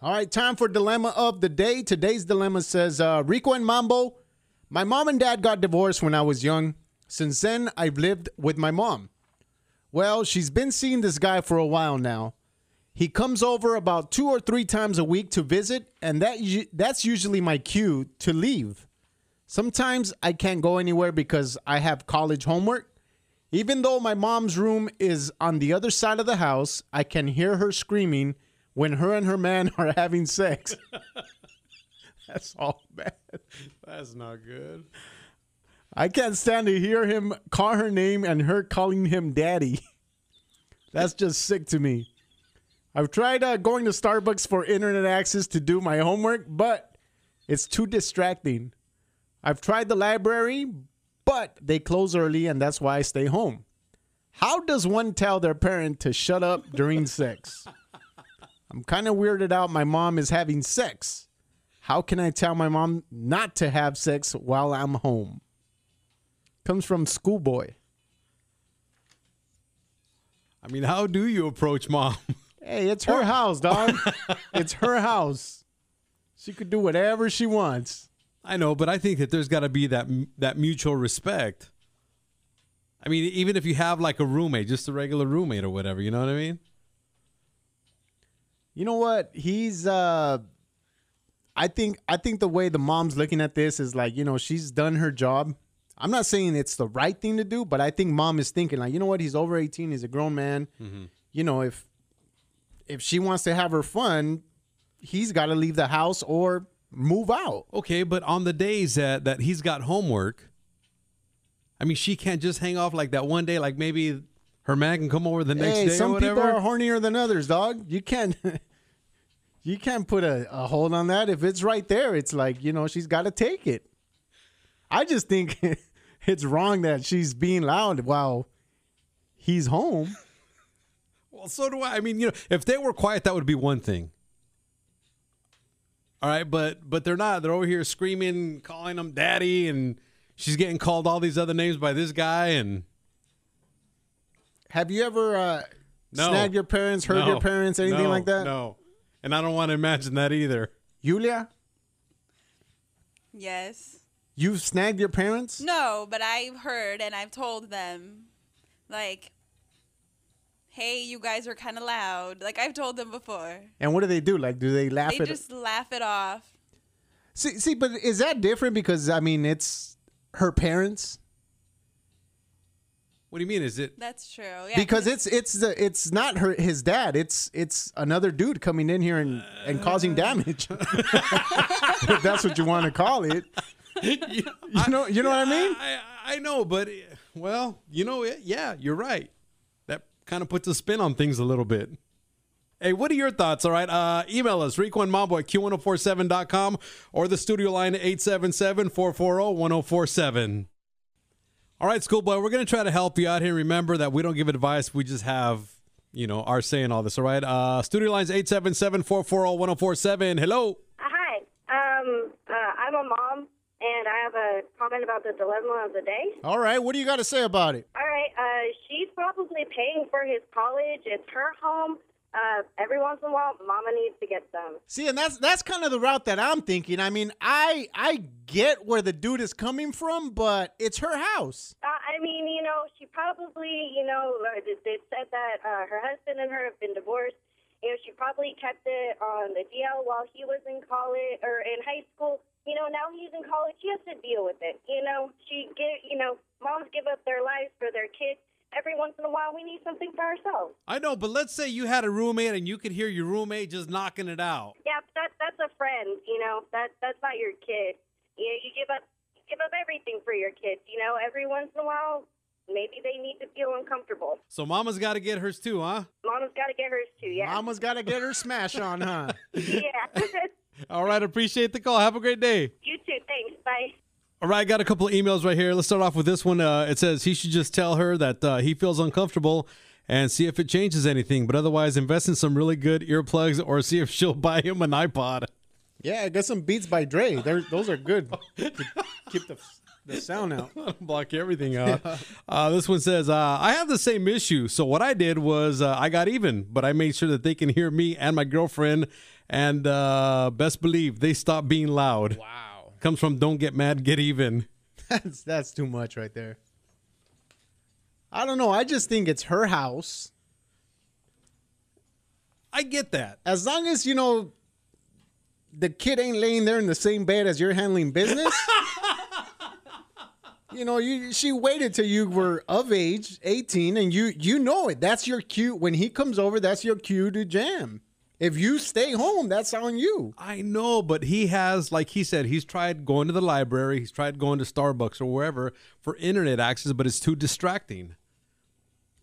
All right, time for dilemma of the day. Today's dilemma says, Rico and Mambo, my mom and dad got divorced when I was young. Since then, I've lived with my mom. Well, she's been seeing this guy for a while now. He comes over about 2 or 3 times a week to visit, and that's usually my cue to leave. Sometimes I can't go anywhere because I have college homework. Even though my mom's room is on the other side of the house, I can hear her screaming when her and her man are having sex. That's all bad. That's not good. I can't stand to hear him call her name and her calling him daddy. That's just sick to me. I've tried going to Starbucks for internet access to do my homework, but it's too distracting. I've tried the library, but they close early, and that's why I stay home. How does one tell their parent to shut up during sex? I'm kind of weirded out my mom is having sex. How can I tell my mom not to have sex while I'm home? Comes from Schoolboy. I mean, how do you approach mom? Hey, it's her house, dog. It's her house. She could do whatever she wants. I know, but I think that there's got to be that mutual respect. I mean, even if you have like a roommate, just a regular roommate or whatever, you know what I mean? You know what? I think the way the mom's looking at this is like, she's done her job. I'm not saying it's the right thing to do, but I think mom is thinking like, you know what? He's over 18. He's a grown man. Mm-hmm. If she wants to have her fun, he's got to leave the house or move out. Okay, but on the days that he's got homework, I mean, she can't just hang off like that one day, like maybe her man can come over the next day some or whatever. People are hornier than others, dog. You can't put a hold on that. If it's right there, it's like, she's got to take it. I just think it's wrong that she's being loud while he's home. Well, so do I. I mean, if they were quiet, that would be one thing. All right, but they're not. They're over here screaming, calling him daddy, and she's getting called all these other names by this guy. And have you ever no. snagged your parents, hurt your parents, anything like that? No, and I don't want to imagine that either. Yulia? Yes. You've snagged your parents? No, but I've heard and I've told them, like, hey, you guys are kind of loud. Like, I've told them before. And what do they do? Like, do they laugh They just laugh it off. See, but is that different? Because, I mean, it's her parents. What do you mean? Is it? That's true. Yeah, because it's not his dad. It's another dude coming in here and causing damage. If that's what you want to call it. You know what I mean? I know, but well, yeah, you're right. That kind of puts a spin on things a little bit. Hey, what are your thoughts? All right, email us Rico and Mambo at Q1047.com or the studio line at 877-440-1047. All right, schoolboy, we're going to try to help you out here. Remember that we don't give advice. We just have, our say and all this. All right, studio line is 877-440-1047. Hello. Hi. I'm a mom, and I have a comment about the dilemma of the day. All right, what do you got to say about it? All right, she's probably paying for his college. It's her home. Every once in a while, mama needs to get some. See, and that's kind of the route that I'm thinking. I mean, I get where the dude is coming from, but it's her house. She probably, they said that her husband and her have been divorced. She probably kept it on the DL while he was in college or in high school. Now he's in college. She has to deal with it. Moms give up their lives for their kids. Every once in a while, we need something for ourselves. I know, but let's say you had a roommate and you could hear your roommate just knocking it out. Yeah, that's a friend. That's not your kid. You give up everything for your kids. Every once in a while, maybe they need to feel uncomfortable. So mama's got to get hers too, huh? Mama's got to get hers too. Yeah. Mama's got to get her smash on, huh? Yeah. All right, appreciate the call. Have a great day. You too. Thanks. Bye. All right, got a couple of emails right here. Let's start off with this one. It says he should just tell her that he feels uncomfortable and see if it changes anything. But otherwise, invest in some really good earplugs or see if she'll buy him an iPod. Yeah, I got some Beats by Dre. Those are good to keep the sound out. Block everything out. This one says, I have the same issue. So what I did was I got even, but I made sure that they can hear me and my girlfriend And best believe they stopped being loud. Wow. Comes from don't get mad, get even. That's too much right there. I don't know. I just think it's her house. I get that. As long as, you know, the kid ain't laying there in the same bed as you're handling business. You know, she waited till you were of age, 18, and you know it. That's your cue. When he comes over, that's your cue to jam. If you stay home, that's on you. I know, but he has, like he said, he's tried going to the library. He's tried going to Starbucks or wherever for internet access, but it's too distracting.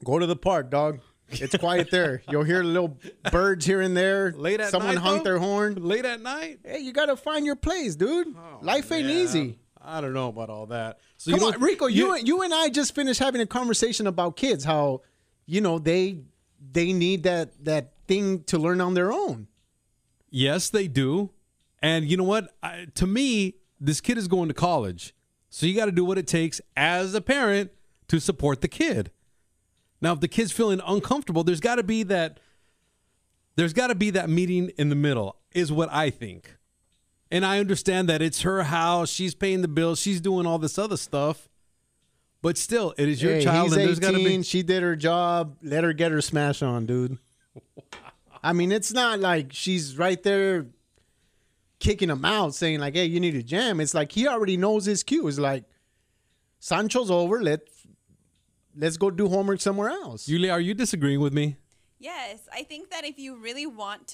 Go to the park, dog. It's quiet there. You'll hear little birds here and there. Late at Someone night, honked though? their horn. Late at night? Hey, you got to find your place, dude. Life ain't Man, easy. I don't know about all that. So Come on, Rico, you and I just finished having a conversation about kids, how, you know, they need that thing to learn on their own. Yes, they do. And you know what? To me, this kid is going to college. So you got to do what it takes as a parent to support the kid. Now, if the kid's feeling uncomfortable, there's got to be that meeting in the middle is what I think. And I understand that it's her house. She's paying the bills. She's doing all this other stuff. But still, it is your child. He's and there's 18. got to be. She did her job. Let her get her smash on, dude. I mean, it's not like she's right there kicking him out saying like, hey, you need to jam. It's like he already knows his cue. It's like, Sancho's over. Let's go do homework somewhere else. Yulia, are you disagreeing with me? Yes, I think that if you really want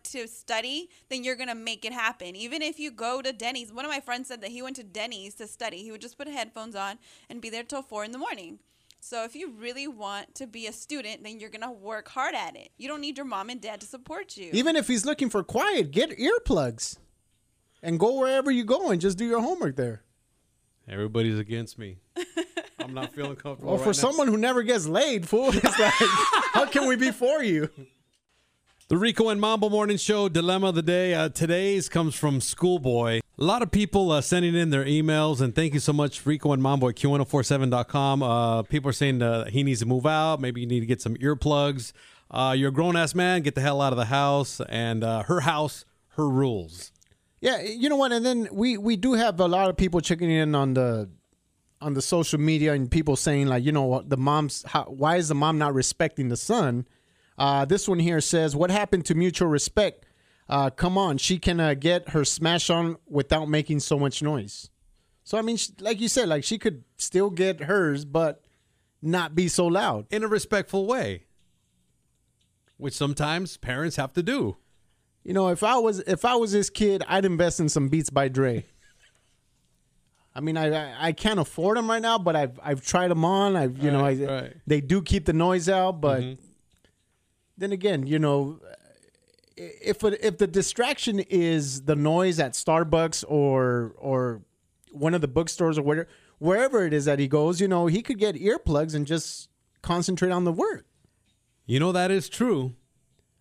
to study, then you're going to make it happen. Even if you go to Denny's. One of my friends said that he went to Denny's to study. He would just put headphones on and be there till 4 a.m. So if you really want to be a student, then you're going to work hard at it. You don't need your mom and dad to support you. Even if he's looking for quiet, get earplugs and go wherever you go and just do your homework there. Everybody's against me. I'm not feeling comfortable. Well, for someone who never gets laid, fool, it's like, how can we be for you? The Rico and Mambo Morning Show dilemma of the day. Today's comes from Schoolboy. A lot of people sending in their emails, and thank you so much, Rico and Mambo at Q1047.com. People are saying he needs to move out. Maybe you need to get some earplugs. You're a grown-ass man. Get the hell out of the house. And her house, her rules. Yeah, you know what? And then we do have a lot of people checking in on the social media and people saying like, you know, why is the mom not respecting the son? This one here says, what happened to mutual respect? Come on, she can get her smash on without making so much noise. So, I mean, like you said, like she could still get hers, but not be so loud. In a respectful way, which sometimes parents have to do. You know, if I was this kid, I'd invest in some Beats by Dre. I mean, I can't afford them right now, but I've tried them on. Right. They do keep the noise out, but then again, you know, if the distraction is the noise at Starbucks or one of the bookstores or wherever it is that he goes, you know, he could get earplugs and just concentrate on the work. You know, that is true.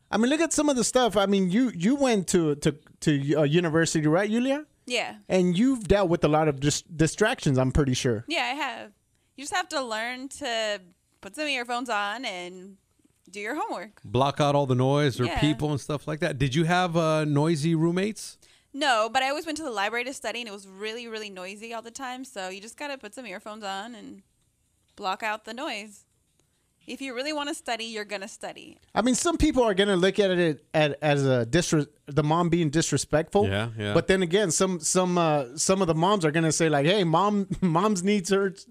I mean, look at some of the stuff. I mean, you went to university, right, Yulia? Yeah. And you've dealt with a lot of distractions, I'm pretty sure. Yeah, I have. You just have to learn to put some earphones on and do your homework. Block out all the noise or Yeah. people and stuff like that. Did you have noisy roommates? No, but I always went to the library to study, and it was really, really noisy all the time. So you just got to put some earphones on and block out the noise. If you really want to study, you're going to study. I mean, some people are going to look at it as the mom being disrespectful. Yeah, yeah. But then again, some of the moms are going to say like, "Hey, mom's needs hers.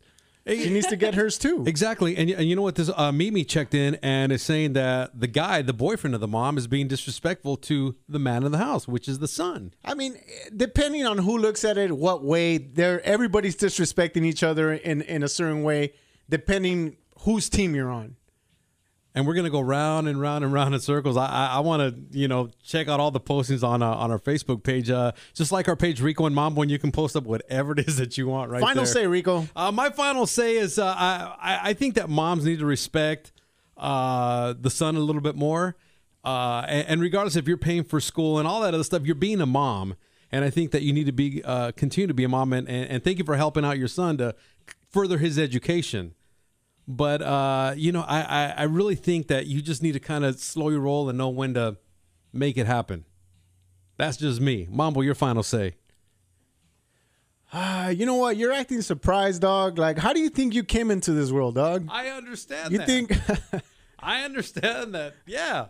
She needs to get hers too." Exactly. And you know what? This Mimi checked in and is saying that the boyfriend of the mom, is being disrespectful to the man of the house, which is the son. I mean, depending on who looks at it, what way, everybody's disrespecting each other in a certain way, depending whose team you're on. And we're going to go round and round and round in circles. I want to, you know, check out all the postings on our Facebook page. Just like our page, Rico and Mambo, and you can post up whatever it is that you want right Final there. say, Rico. My final say is I think that moms need to respect the son a little bit more. And regardless if you're paying for school and all that other stuff, you're being a mom. And I think that you need to be continue to be a mom. And thank you for helping out your son to further his education. But, you know, I really think that you just need to kind of slow your roll and know when to make it happen. That's just me. Mambo, your final say. You know what? You're acting surprised, dog. Like, how do you think you came into this world, dog? I understand You that. think? I understand that. Yeah.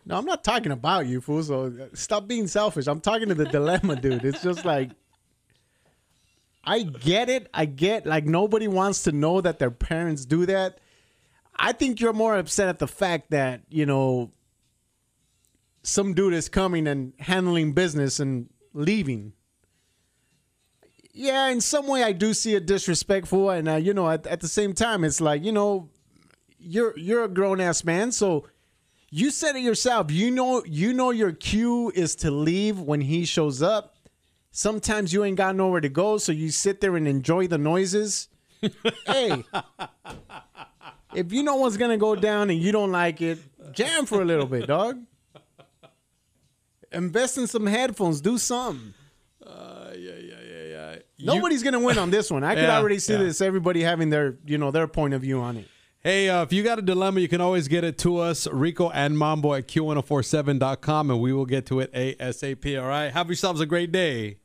No, I'm not talking about you, fool. So stop being selfish. I'm talking to the dilemma, dude. It's just like, I get it. I get, like, nobody wants to know that their parents do that. I think you're more upset at the fact that, you know, some dude is coming and handling business and leaving. Yeah, in some way I do see it disrespectful, and you know, at the same time, it's like, you know, you're a grown ass man, so you said it yourself. You know your cue is to leave when he shows up. Sometimes you ain't got nowhere to go, so you sit there and enjoy the noises. Hey, if you know what's gonna go down and you don't like it, jam for a little bit, dog. Invest in some headphones. Do something. Yeah. Nobody's gonna win on this one. I could already see this. Everybody having their, you know, their point of view on it. Hey, if you got a dilemma, you can always get it to us, Rico and Mambo at Q1047.com, and we will get to it ASAP. All right. Have yourselves a great day.